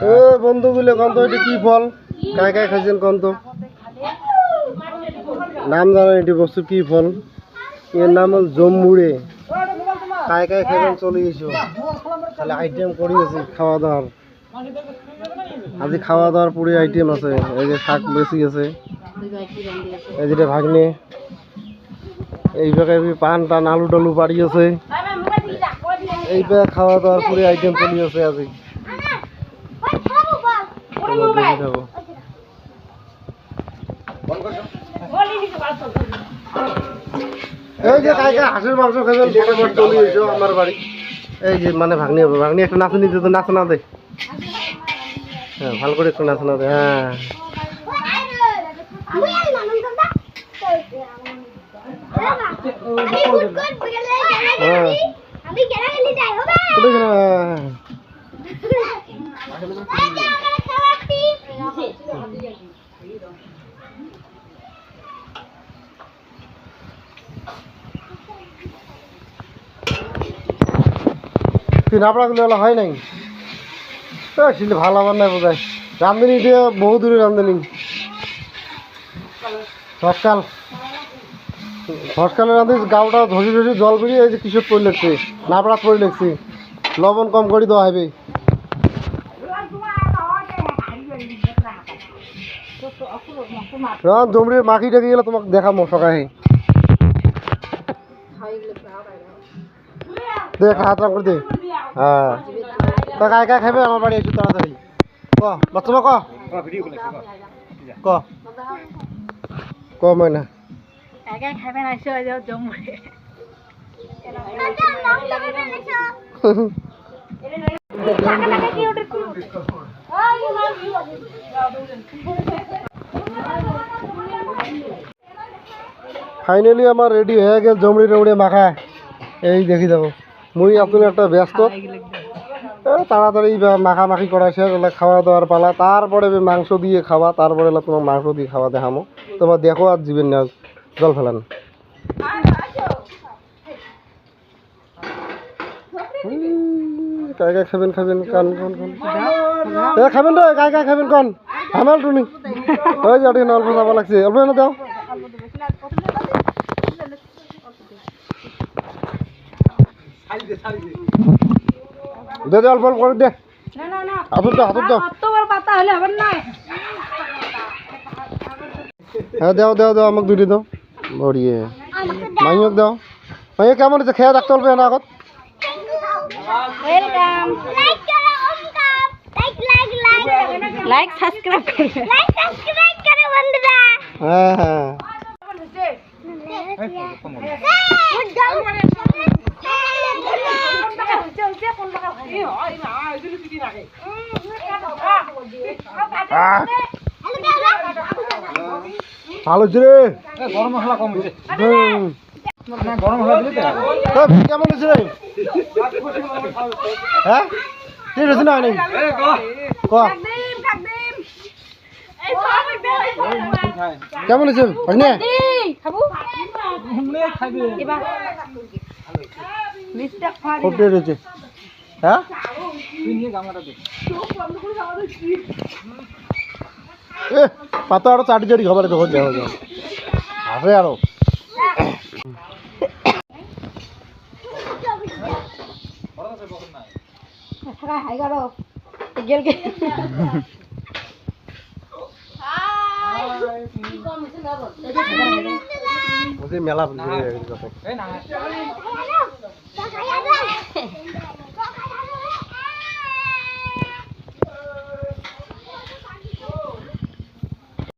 ও বন্ধুগুলো কন্ত এটি কি ফল কায় কায় খাইছেন কন্ত নাম জানেন এটি বস্তু কি ফল এর নাম হল জম্বুড়ে কায় কায় খাইবেন চলে এসো তাহলে আইটেম করি আছি খাওয়া দাওয়ার আজি খাওয়া দাওয়ার পুরো আইটেম আছে এই যে শাক বেশি আছে এই যেটা ভাগনে এইভাবে পান টান আলু টালু বাড়ি আছে এইভাবে খাওয়া দাওয়ার পুরো আইটেম চলি আছে আজি খাবো এই যে কাই কাই হাঁসের মাংস খাবেন ফটাফট চলে এসো আমার বাড়ি এই যে মানে ভাগনি হবে ভাগনি একটা নাচে নিতে তো নাচে না দে হ্যাঁ ভালো করে একটু নাচে না দে হ্যাঁ নাপড়াগুলো হয় নাই ভালো আবার নাই বোঝায় রাঁধুনি দিয়ে বহু দূরে রাঁধুনি ফসকালে রাঁধি গাওটা ধসি ধসি জল বেরিয়ে এই যে কিশোর পরে লাগছে নাপড়া পরে লাগছে লবণ কম করে দেওয়া হবে জমড়ির মাখি ডেকে গেলে তোমাকে দেখাবো সকালে দেখ হাত রাখ করে দে হ্যাঁ তা কায় কায় খাবে আমার বাড়ি একটু তাড়াতাড়ি ক বাচ্চা ক ক ময়না খাবেন আসো জম্বুড়ে ফাইনালি আমার রেডি হয়ে গেল জমড়ি টমড়ি মাখা এই দেখি যাবো মুই আপনি একটা ব্যস্ত তাড়াতাড়ি মাখামাখি করা শেষ হলে খাওয়া দাওয়ার পালা তারপরে মাংস দিয়ে খাওয়া তারপরে তোমার মাংস দিয়ে খাওয়া দেখামো তোমার দেখো আর জীবেন না জল ফেলান কায় কায় খাবেন কান কন খাবেন রে কায় কায় খাবেন কন হামাল টুনি ওই যে অল্প অল্প যাওয়া লাগছে অল্প এনে দাও দে দে অল্প অল্প করে দে হাতত দাও হ্যাঁ দাও দাও দাও আমাকে দুটি দাও বড়িয়ে মাইক দাও মাইক কেমন হচ্ছে খেয়ে রাখতে হবে না আগত লাইক সাবস্ক্রাইব করে বন্ধুরা হ্যাঁ হ্যাঁ ভালো হচ্ছে রে গরম মশলা কম হয়েছে গরম মশলা দিলে কেমন হয়েছে রে হ্যাঁ ঠিক আছে না নাই কেমন হয়েছে রয়েছে হ্যাঁ পাতা আরো চাটি চাটি খাবার তখন যাওয়া যায় আসে আরো মেলা